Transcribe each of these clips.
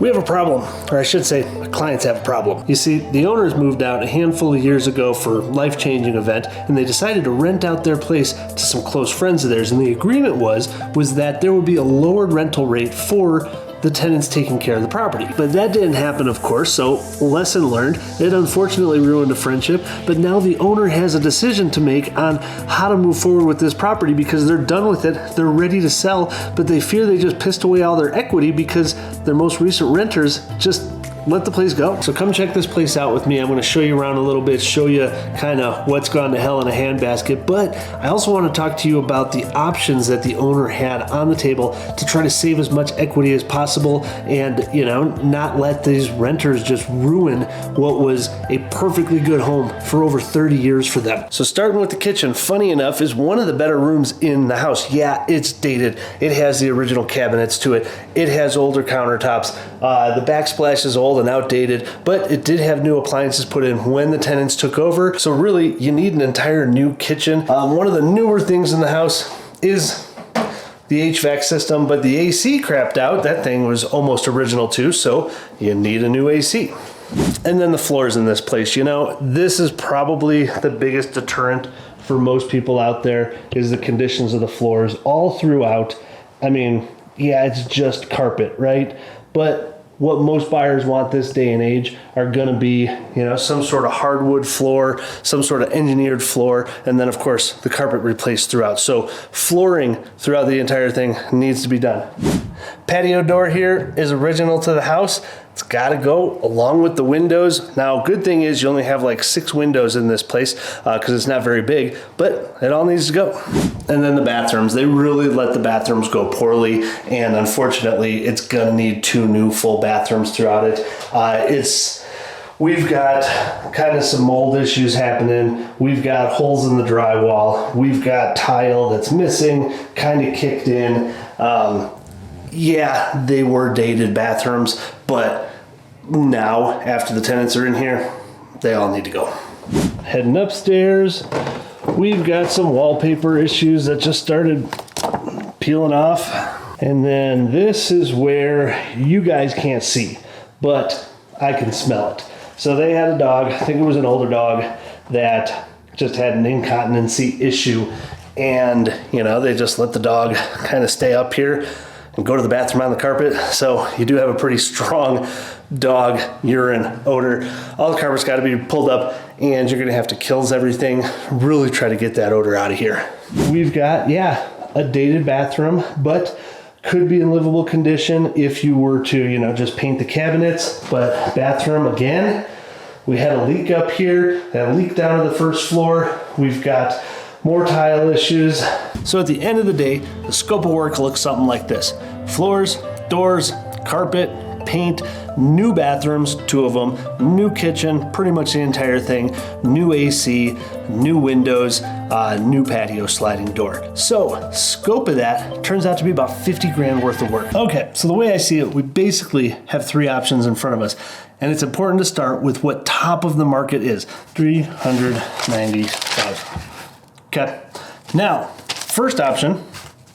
We have a problem, or I should say, my clients have a problem. You see, the owners moved out a handful of years ago for a life-changing event, and they decided to rent out their place to some close friends of theirs, and the agreement was that there would be a lowered rental rate for the tenants taking care of the property. But that didn't happen, of course, so lesson learned. It unfortunately ruined a friendship, but now the owner has a decision to make on how to move forward with this property because they're done with it, they're ready to sell, but they fear they just pissed away all their equity because their most recent renters just let the place go. So come check this place out with me. I'm gonna show you around a little bit, show you kind of what's gone to hell in a handbasket, but I also wanna talk to you about the options that the owner had on the table to try to save as much equity as possible and, not let these renters just ruin what was a perfectly good home for over 30 years for them. So starting with the kitchen, funny enough, is one of the better rooms in the house. Yeah, it's dated. It has the original cabinets to it. It has older countertops. The backsplash is old and outdated, but it did have new appliances put in when the tenants took over. So really, you need an entire new kitchen. One of the newer things in the house is the HVAC system, but the AC crapped out. That thing was almost original too, so you need a new AC. And then the floors in this place, this is probably the biggest deterrent for most people out there is the conditions of the floors all throughout. I mean, yeah, it's just carpet, right? But what most buyers want this day and age are going to be, some sort of hardwood floor, some sort of engineered floor, and then of course the carpet replaced throughout. So flooring throughout the entire thing needs to be done. Patio door here is original to the house. It's got to go along with the windows. Now, good thing is you only have like 6 windows in this place because it's not very big, but it all needs to go. And then the bathrooms, they really let the bathrooms go poorly, and unfortunately, it's gonna need 2 new full bathrooms throughout it. We've got kind of some mold issues happening. We've got holes in the drywall. We've got tile that's missing, kind of kicked in. Yeah, they were dated bathrooms, but now, after the tenants are in here, they all need to go. Heading upstairs, we've got some wallpaper issues that just started peeling off. And then this is where you guys can't see, but I can smell it. So they had a dog, I think it was an older dog, that just had an incontinency issue. And, they just let the dog kind of stay up here and go to the bathroom on the carpet. So you do have a pretty strong dog urine odor. All the carpet's got to be pulled up, and you're going to have to kills everything. Really try to get that odor out of here. We've got, a dated bathroom, but could be in livable condition if you were to, just paint the cabinets. But bathroom, again, we had a leak up here, that leak down to the first floor. We've got more tile issues. So at the end of the day, the scope of work looks something like this. Floors, doors, carpet, paint, new bathrooms, 2 of them, new kitchen, pretty much the entire thing, new AC, new windows, new patio sliding door. So scope of that turns out to be about 50 grand worth of work. Okay, so the way I see it, we basically have 3 options in front of us. And it's important to start with what top of the market is, $390,000. Okay, now, first option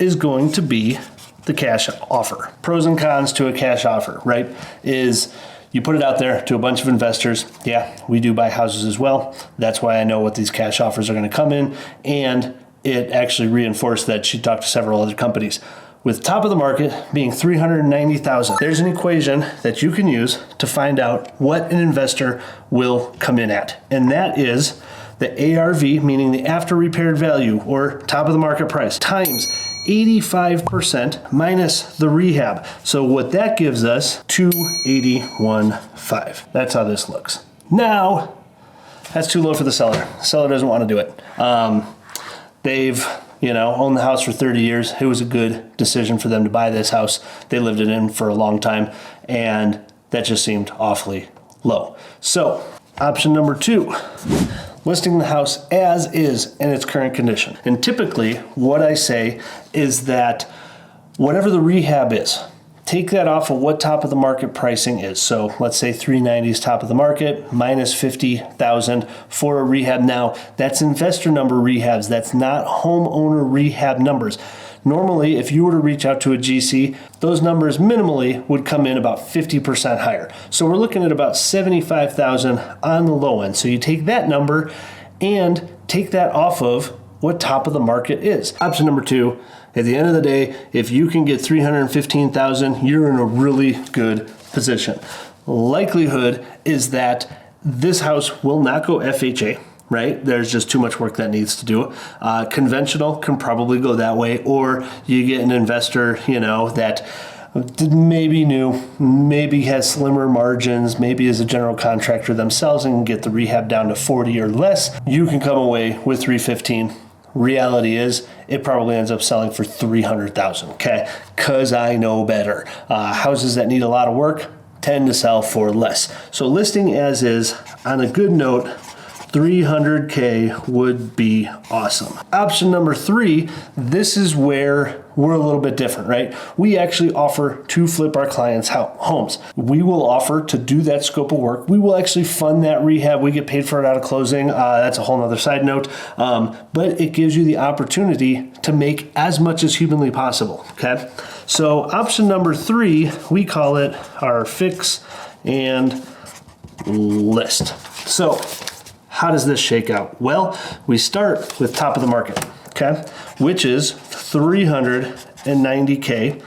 is going to be the cash offer. Pros and cons to a cash offer, right? Is you put it out there to a bunch of investors. Yeah, we do buy houses as well. That's why I know what these cash offers are going to come in. And it actually reinforced that she talked to several other companies. With top of the market being $390,000, there's an equation that you can use to find out what an investor will come in at. And that is the ARV, meaning the after repaired value or top of the market price, times 85% minus the rehab. So what that gives us, 281.5. That's how this looks. Now, that's too low for the seller. The seller doesn't want to do it. They've owned the house for 30 years. It was a good decision for them to buy this house. They lived it in for a long time, and that just seemed awfully low. So option number 2, listing the house as is in its current condition. And typically what I say is that whatever the rehab is, take that off of what top of the market pricing is. So let's say 390 is top of the market, minus 50,000 for a rehab. Now that's investor number rehabs. That's not homeowner rehab numbers. Normally, if you were to reach out to a GC, those numbers minimally would come in about 50% higher. So we're looking at about $75,000 on the low end. So you take that number and take that off of what top of the market is. Option number 2, at the end of the day, if you can get $315,000, you're in a really good position. Likelihood is that this house will not go FHA, right? There's just too much work that needs to do. Conventional can probably go that way, or you get an investor, that maybe new, maybe has slimmer margins, maybe is a general contractor themselves and get the rehab down to 40 or less. You can come away with 315. Reality is, it probably ends up selling for $300,000, okay? Because I know better. Houses that need a lot of work tend to sell for less. So listing as is, on a good note, $300K would be awesome. Option number 3, this is where we're a little bit different, right? We actually offer to flip our clients' homes. We will offer to do that scope of work. We will actually fund that rehab. We get paid for it out of closing. That's a whole nother side note. But it gives you the opportunity to make as much as humanly possible, okay? So option number 3, we call it our fix and list. So how does this shake out? Well, we start with top of the market, okay? Which is $390K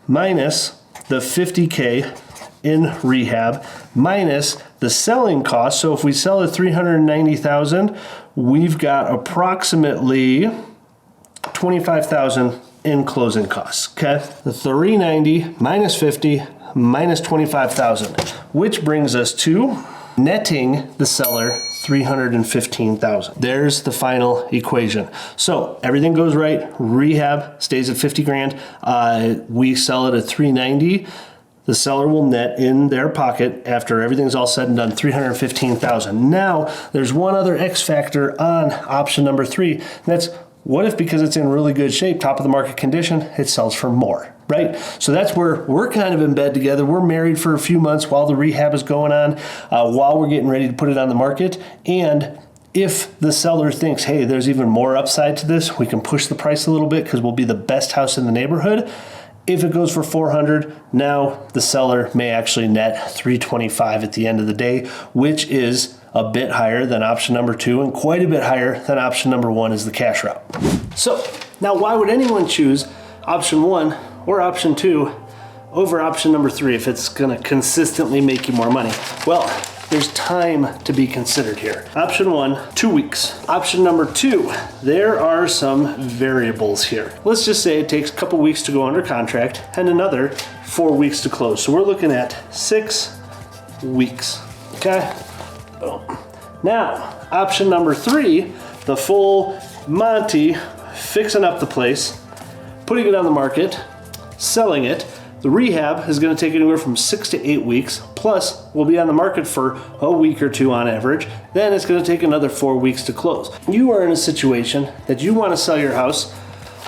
minus the $50K in rehab minus the selling cost. So if we sell at $390,000, we've got approximately $25,000 in closing costs, okay? The 390 minus 50 minus 25,000, which brings us to netting the seller $315,000. There's the final equation. So everything goes right. Rehab stays at 50 grand. We sell it at 390. The seller will net in their pocket after everything's all said and done $315,000. Now, there's one other X factor on option number 3. That's what if, because it's in really good shape, top of the market condition, it sells for more, right? So that's where we're kind of in bed together. We're married for a few months while the rehab is going on, while we're getting ready to put it on the market. And if the seller thinks, hey, there's even more upside to this, we can push the price a little bit because we'll be the best house in the neighborhood. If it goes for 400, now the seller may actually net 325 at the end of the day, which is a bit higher than option number 2 and quite a bit higher than option number 1 is the cash route. So now why would anyone choose option 1 or option 2 over option number 3 if it's gonna consistently make you more money? Well, there's time to be considered here. Option 1, 2 weeks. Option number 2, there are some variables here. Let's just say it takes a couple weeks to go under contract and another 4 weeks to close. So we're looking at 6 weeks, okay? Boom. Now, option number 3, the full Monty, fixing up the place, putting it on the market, selling it. The rehab is going to take anywhere from 6 to 8 weeks, plus we'll be on the market for a week or 2 on average. Then it's going to take another 4 weeks to close. You are in a situation that you want to sell your house.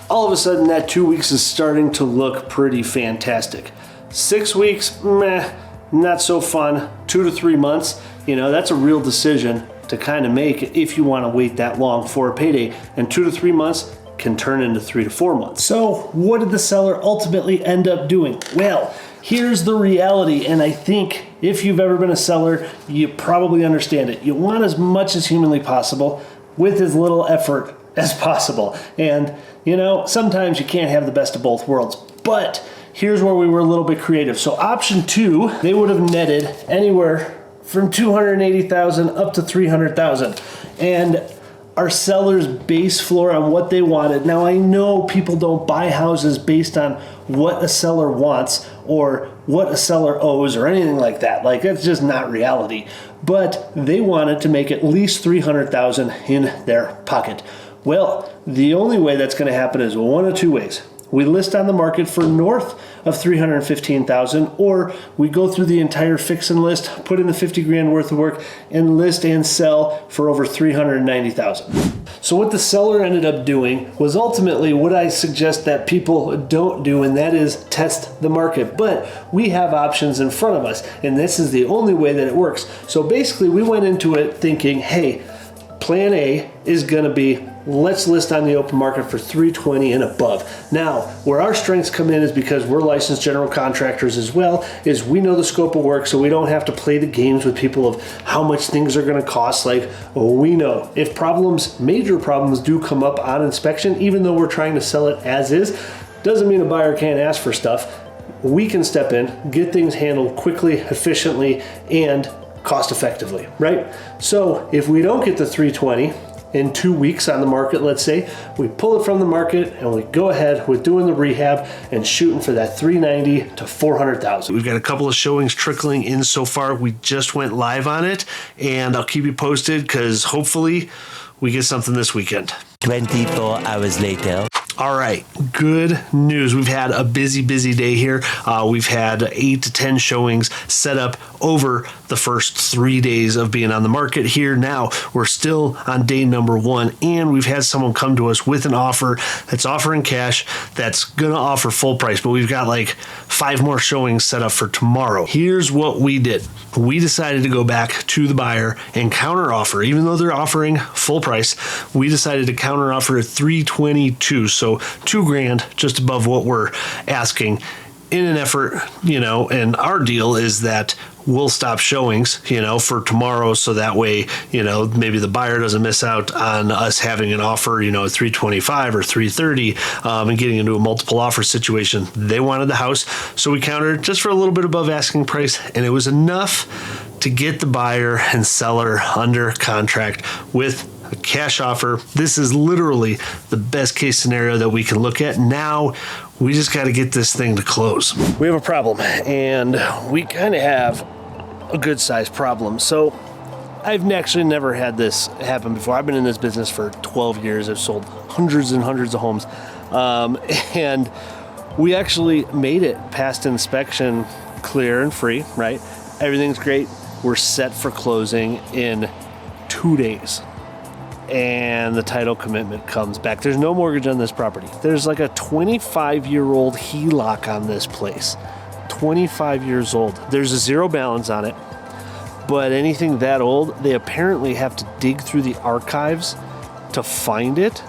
All of a sudden that 2 weeks is starting to look pretty fantastic. 6 weeks, meh, not so fun. 2 to 3 months, that's a real decision to kind of make if you want to wait that long for a payday. And 2 to 3 months can turn into 3 to 4 months. So what did the seller ultimately end up doing? Well, here's the reality, and I think if you've ever been a seller, you probably understand it. You want as much as humanly possible with as little effort as possible. And sometimes you can't have the best of both worlds, but here's where we were a little bit creative. So option 2, they would have netted anywhere from $280,000 up to $300,000. And our seller's base floor on what they wanted. Now I know people don't buy houses based on what a seller wants or what a seller owes or anything like that. Like, that's just not reality. But they wanted to make at least $300,000 in their pocket. Well, the only way that's going to happen is one of 2 ways. We list on the market for north of $315,000, or we go through the entire fix and list, put in the 50 grand worth of work, and list and sell for over $390,000. So what the seller ended up doing was ultimately what I suggest that people don't do, and that is test the market. But we have options in front of us, and this is the only way that it works. So basically we went into it thinking, hey, plan A is gonna be let's list on the open market for 320 and above. Now, where our strengths come in is because we're licensed general contractors as well, is we know the scope of work, so we don't have to play the games with people of how much things are going to cost. Like, we know if major problems do come up on inspection, even though we're trying to sell it as is, doesn't mean a buyer can't ask for stuff. We can step in, get things handled quickly, efficiently, and cost effectively, right? So if we don't get the 320 in 2 weeks on the market, let's say, we pull it from the market and we go ahead with doing the rehab and shooting for that 390 to 400,000. We've got a couple of showings trickling in so far. We just went live on it, and I'll keep you posted because hopefully we get something this weekend. 24 hours later. All right, good news. We've had a busy day here. We've had 8 to 10 showings set up over the first 3 days of being on the market here. Now, we're still on day number 1, and we've had someone come to us with an offer that's offering cash that's going to offer full price, but we've got like 5 more showings set up for tomorrow. Here's what we did. We decided to go back to the buyer and counter offer. Even though they're offering full price, we decided to counter offer at 322. So $2,000 just above what we're asking in an effort, and our deal is that we'll stop showings, for tomorrow. So that way, maybe the buyer doesn't miss out on us having an offer, at 325 or 330 and getting into a multiple offer situation. They wanted the house. So we countered just for a little bit above asking price. And it was enough to get the buyer and seller under contract with a cash offer. This is literally the best case scenario that we can look at. Now we just got to get this thing to close. We have a problem, and we kind of have a good sized problem. So I've actually never had this happen before. I've been in this business for 12 years. I've sold hundreds and hundreds of homes. And we actually made it past inspection clear and free, right? Everything's great. We're set for closing in 2 days. And the title commitment comes back. There's no mortgage on this property. There's like a 25-year-old HELOC on this place. 25 years old. There's a zero balance on it. But anything that old, they apparently have to dig through the archives to find it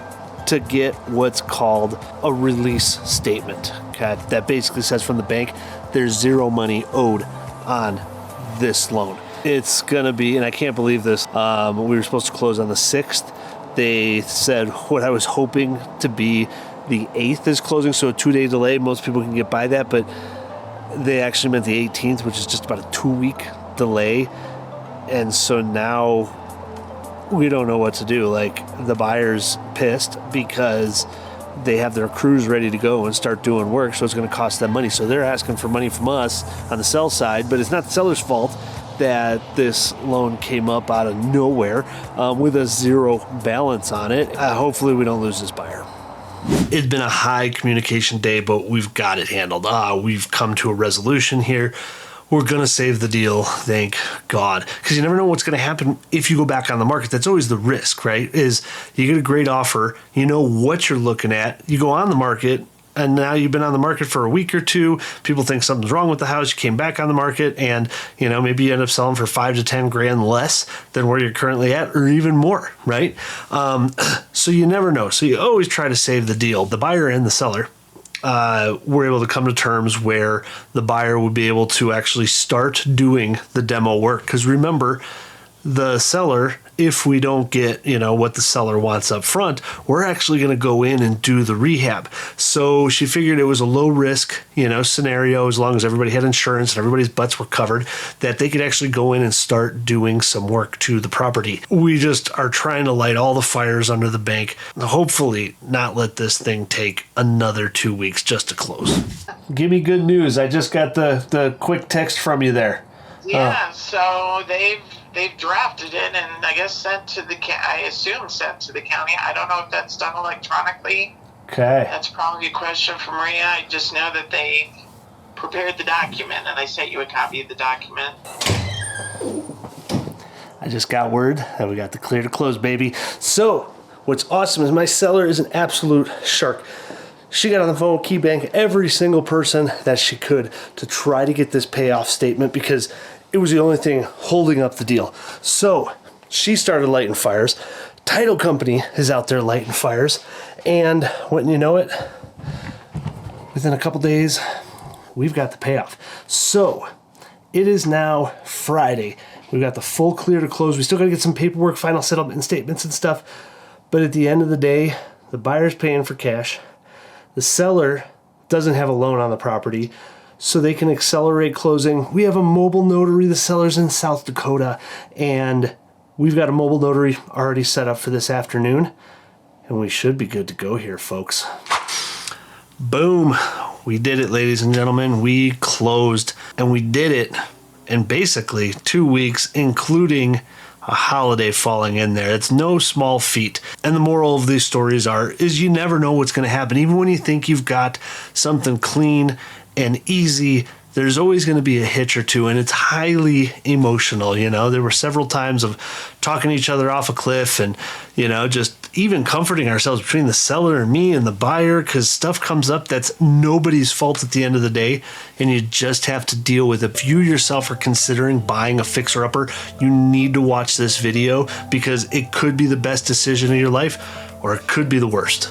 to get what's called a release statement. Okay? That basically says from the bank, there's zero money owed on this loan. It's gonna be, and I can't believe this, we were supposed to close on the 6th. They said what I was hoping to be the 8th is closing, so a 2-day delay. Most people can get by that, but they actually meant the 18th, which is just about a 2-week delay. And so now we don't know what to do. Like, the buyer's pissed because they have their crews ready to go and start doing work, so it's gonna cost them money. So they're asking for money from us on the sell side, but it's not the seller's fault that this loan came up out of nowhere with a zero balance on it. Hopefully we don't lose this buyer. It's been a high communication day, but we've got it handled. We've come to a resolution here. We're going to save the deal, thank God. Because you never know what's going to happen if you go back on the market. That's always the risk, right? Is you get a great offer, you know what you're looking at, you go on the market, and now you've been on the market for a week or two. People think something's wrong with the house. You came back on the market, and maybe you end up selling for 5 to 10 grand less than where you're currently at, or even more, right? So you never know. So you always try to save the deal. The buyer and the seller were able to come to terms where the buyer would be able to actually start doing the demo work. Because remember, the seller, if we don't get, what the seller wants up front, we're actually going to go in and do the rehab. So she figured it was a low risk, scenario, as long as everybody had insurance and everybody's butts were covered, that they could actually go in and start doing some work to the property. We just are trying to light all the fires under the bank, hopefully not let this thing take another 2 weeks just to close. Give me good news. I just got the quick text from you there. Yeah, so they've drafted it and I guess sent to the sent to the county. I don't know if that's done electronically. Okay. That's probably a question for Maria. I just know that they prepared the document and I sent you a copy of the document. I just got word that we got the clear to close, baby. So what's awesome is my seller is an absolute shark. She got on the phone with KeyBank, every single person that she could, to try to get this payoff statement because it was the only thing holding up the deal. So she started lighting fires, title company is out there lighting fires, and wouldn't you know it, within a couple days, we've got the payoff. So it is now Friday. We've got the full clear to close. We still got to get some paperwork, final settlement statements and stuff. But at the end of the day, the buyer's paying for cash. The seller doesn't have a loan on the property, so they can accelerate closing. We have a mobile notary. The seller's in South Dakota, and we've got a mobile notary already set up for this afternoon, and we should be good to go here, folks. Boom. We did it, ladies and gentlemen. We closed, and we did it in basically 2 weeks, including a holiday falling in there. It's no small feat. And the moral of these stories is you never know what's going to happen. Even when you think you've got something clean and easy, there's always going to be a hitch or two, and it's highly emotional. There were several times of talking each other off a cliff and, just even comforting ourselves between the seller and me and the buyer, because stuff comes up that's nobody's fault at the end of the day, and you just have to deal with it. If you yourself are considering buying a fixer-upper, you need to watch this video, because it could be the best decision of your life, or it could be the worst.